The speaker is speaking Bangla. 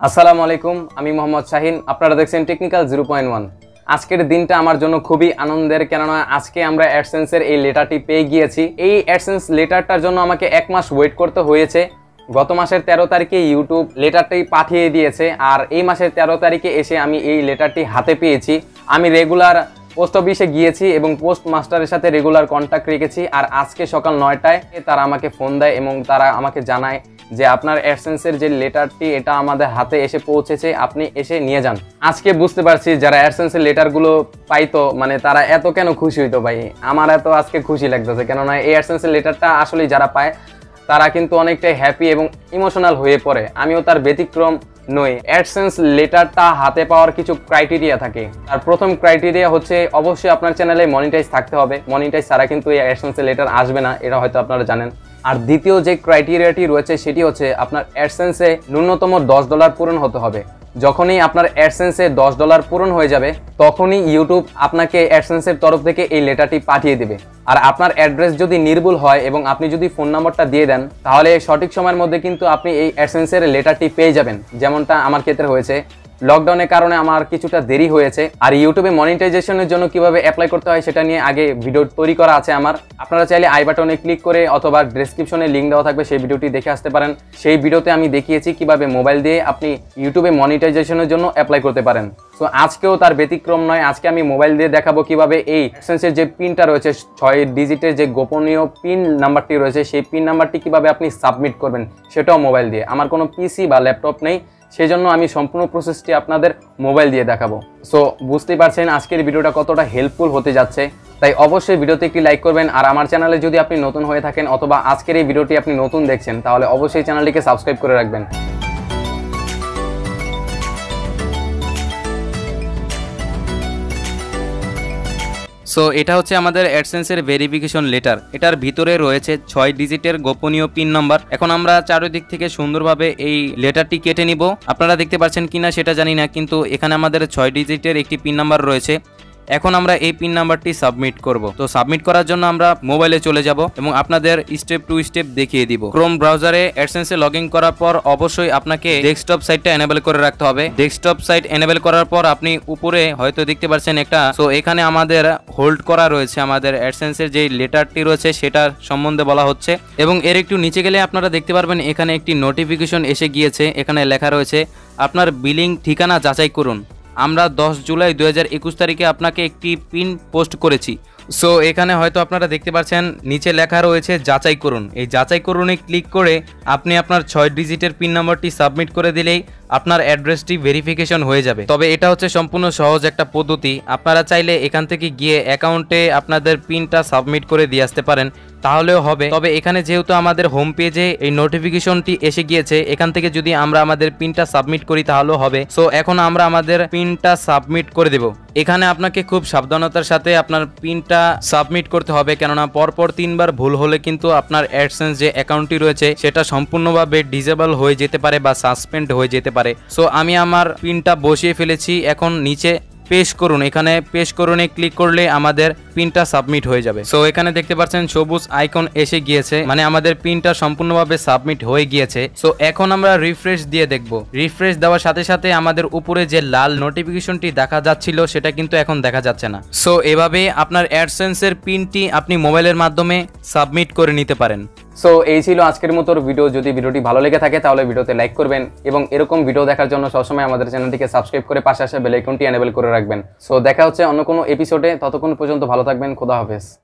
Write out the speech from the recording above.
আসসালামু আলাইকুম, আমি মোহাম্মদ শাহিন। আপনারা দেখছেন টেকনিক্যাল 0.1। আজকের দিনটা আমার জন্য খুবই আনন্দের, কেননা আজকে আমরা অ্যাডসেন্সের এই লেটারটি পেয়ে গিয়েছি। এই অ্যাডসেন্স লেটারটার জন্য আমাকে 1 মাস ওয়েট করতে হয়েছে। গত মাসের 13 তারিখে ইউটিউব লেটারটি পাঠিয়ে দিয়েছে, আর এই মাসের 13 তারিখে এসে আমি এই লেটারটি হাতে পেয়েছি। আমি রেগুলার পোস্ট অফিসে গিয়েছি এবং পোস্ট মাস্টারের সাথে রেগুলার কন্ট্যাক্ট রেখেছি। আর আজকে সকাল 9টায় তারা আমাকে ফোন দেয় এবং তারা আমাকে জানায় যে আপনার অ্যাডসেন্সের যে লেটারটি এটা আমাদের হাতে এসে পৌঁছেছে, আপনি এসে নিয়ে যান। আজকে বুঝতে পারছি যারা অ্যাডসেন্সের লেটারগুলো পাইতো, মানে তারা এত কেন খুশি হইতো ভাই। আমার এত আজকে খুশি লাগতেছে, কেননা এই অ্যাডসেন্সের লেটারটা আসলে যারা পায় তারা কিন্তু অনেকটাই হ্যাপি এবং ইমোশনাল হয়ে পড়ে। আমিও তার ব্যতিক্রম নই। অ্যাডসেন্স লেটারটা হাতে পাওয়ার কিছু ক্রাইটেরিয়া থাকে। আর প্রথম ক্রাইটেরিয়া হচ্ছে অবশ্যই আপনার চ্যানেলে মনিটাইজ থাকতে হবে। মনিটাইজ ছাড়া কিন্তু এই অ্যাডসেন্সের লেটার আসবে না, এটা হয়তো আপনারা জানেন। আর দ্বিতীয় যে ক্রাইটেরিয়াটি রয়েছে সেটি হচ্ছে আপনার অ্যাডসেন্সে ন্যূনতম $10 পূরণ হতে হবে। যখনই আপনার অ্যাডসেন্সে $10 পূরণ হয়ে যাবে তখনই ইউটিউব আপনাকে অ্যাডসেন্সের তরফ থেকে এই লেটারটি পাঠিয়ে দেবে। আর আপনার অ্যাড্রেস যদি নির্ভুল হয় এবং আপনি যদি ফোন নাম্বারটা দিয়ে দেন, তাহলে সঠিক সময়ের মধ্যে কিন্তু আপনি এই অ্যাডসেন্সের লেটারটি পেয়ে যাবেন, যেমনটা আমার ক্ষেত্রে হয়েছে। লকডাউনের কারণে আমার কিছুটা দেরি হয়েছে। আর ইউটিউবে মনিটাইজেশনের জন্য কিভাবে অ্যাপ্লাই করতে হয় সেটা নিয়ে আগে ভিডিও তৈরি করা আছে আমার। আপনারা চাইলে আই বাটনে ক্লিক করে অথবা ডেসক্রিপশনে লিঙ্ক দেওয়া থাকবে, সেই ভিডিওটি দেখে আসতে পারেন। সেই ভিডিওতে আমি দেখিয়েছি কিভাবে মোবাইল দিয়ে আপনি ইউটিউবে মনিটাইজেশনের জন্য অ্যাপ্লাই করতে পারেন। সো আজকেও তার ব্যতিক্রম নয়। আজকে আমি মোবাইল দিয়ে দেখাবো কিভাবে এই অ্যাডসেন্সের যে পিনটা রয়েছে, 6 ডিজিটের যে গোপনীয় পিন নাম্বারটি রয়েছে, সেই পিন নাম্বারটি কিভাবে আপনি সাবমিট করবেন সেটাও মোবাইল দিয়ে। আমার কোনো পিসি বা ল্যাপটপ নেই, সেই জন্য আমি সম্পূর্ণ প্রসেসটি আপনাদের মোবাইল দিয়ে দেখাবো। সো বুঝতেই পারছেন আজকের ভিডিওটা কতটা হেল্পফুল হতে যাচ্ছে। তাই অবশ্যই ভিডিওতে একটি লাইক করবেন। আর আমার চ্যানেলে যদি আপনি নতুন হয়ে থাকেন অথবা আজকের এই ভিডিওটি আপনি নতুন দেখছেন, তাহলে অবশ্যই চ্যানেলটিকে সাবস্ক্রাইব করে রাখবেন। সো এটা হচ্ছে আমাদের অ্যাডসেন্সের ভেরিফিকেশন লেটার। এটার ভিতরে রয়েছে 6 ডিজিটের গোপনীয় পিন নাম্বার। এখন আমরা চারিদিক থেকে সুন্দরভাবে এই লেটারটি কেটে নিব। আপনারা দেখতে পাচ্ছেন কিনা সেটা জানি না, কিন্তু এখানে আমাদের 6 ডিজিটের একটি পিন নাম্বার রয়েছে। এখন আমরা এই পিন নাম্বারটি সাবমিট করব। তো সাবমিট করার জন্য আমরা মোবাইলে চলে যাব এবং আপনাদের স্টেপ টু স্টেপ দেখিয়ে দিব। ক্রোম ব্রাউজারে অ্যাডসেন্সে লগ ইন করার পর অবশ্যই আপনাকে ডেস্কটপ সাইটটা এনেবল করে রাখতে হবে। ডেস্কটপ সাইট এনেবল করার পর আপনি উপরে হয়তো দেখতে পাচ্ছেন একটা, সো এখানে আমাদের হোল্ড করা রয়েছে আমাদের অ্যাডসেন্সের যে লেটারটি রয়েছে সেটার সম্বন্ধে বলা হচ্ছে। এবং এর একটু নিচে গেলে আপনারা দেখতে পারবেন এখানে একটি নোটিফিকেশন এসে গিয়েছে। এখানে লেখা রয়েছে আপনার বিলিং ঠিকানা যাচাই করুন। আমরা 10 জুলাই 2021 তারিখে আপনাকে একটি পিন পোস্ট করেছি। সো এখানে হয়তো আপনারা দেখতে পাচ্ছেন নিচে লেখা রয়েছে যাচাই করুন। এই যাচাই করুনে ক্লিক করে আপনি আপনার 6 ডিজিটের পিন নাম্বারটি সাবমিট করে দিলেই আপনার অ্যাড্রেসটি ভেরিফিকেশন হয়ে যাবে। তবে এটা হচ্ছে সম্পূর্ণ সহজ একটা পদ্ধতি। আপনারা চাইলে এখান থেকে গিয়ে অ্যাকাউন্টে আপনাদের পিনটা সাবমিট করে দিয়ে আসতে পারেন, তাহলেও হবে। তবে এখানে যেহেতু আমাদের হোম পেজে এই নোটিফিকেশনটি এসে গিয়েছে, এখান থেকে যদি আমরা আমাদের পিনটা সাবমিট করি তাহলেও হবে। সো এখন আমরা আমাদের পিনটা সাবমিট করে দেব। এখানে আপনাকে খুব সাবধানতার সাথে আপনার পিনটা সাবমিট করতে হবে, কেননা পরপর 3 বার ভুল হলে কিন্তু আপনার অ্যাডসেন্স যে অ্যাকাউন্টটি রয়েছে সেটা সম্পূর্ণভাবে ডিসেবল হয়ে যেতে পারে বা সাসপেন্ড হয়ে যেতে পারে। সো আমি আমার পিনটা বসিয়ে ফেলেছি। এখন নিচে পেশ করুন, এখানে পেশ করুনে ক্লিক করলে আমাদের পিনটা সাবমিট হয়ে যাবে। সো এখানে দেখতে পাচ্ছেন সবুজ আইকন এসে গিয়েছে, মানে আমাদের পিনটা সম্পূর্ণভাবে সাবমিট হয়ে গিয়েছে। সো এখন আমরা রিফ্রেশ দিয়ে দেখব। রিফ্রেশ দেওয়ার সাথে সাথে আমাদের উপরে যে লাল নোটিফিকেশনটি দেখা যাচ্ছিল সেটা কিন্তু এখন দেখা যাচ্ছে না। সো এভাবে আপনার অ্যাডসেন্সের পিনটি আপনি মোবাইলের মাধ্যমে সাবমিট করে নিতে পারেন। সো এই ছিল আজকের মতো ভিডিও। যদি ভিডিওটি ভালো লেগে থাকে তাহলে ভিডিওতে লাইক করবেন এবং এরকম ভিডিও দেখার জন্য সবসময় আমাদের চ্যানেলটিকে সাবস্ক্রাইব করে পাশে আসা বেল আইকনটি এনেবল করে রাখবেন। সো দেখা হচ্ছে অন্য কোনো এপিসোডে। ততক্ষণ পর্যন্ত ভালো থাকবেন। খোদা হাফেজ।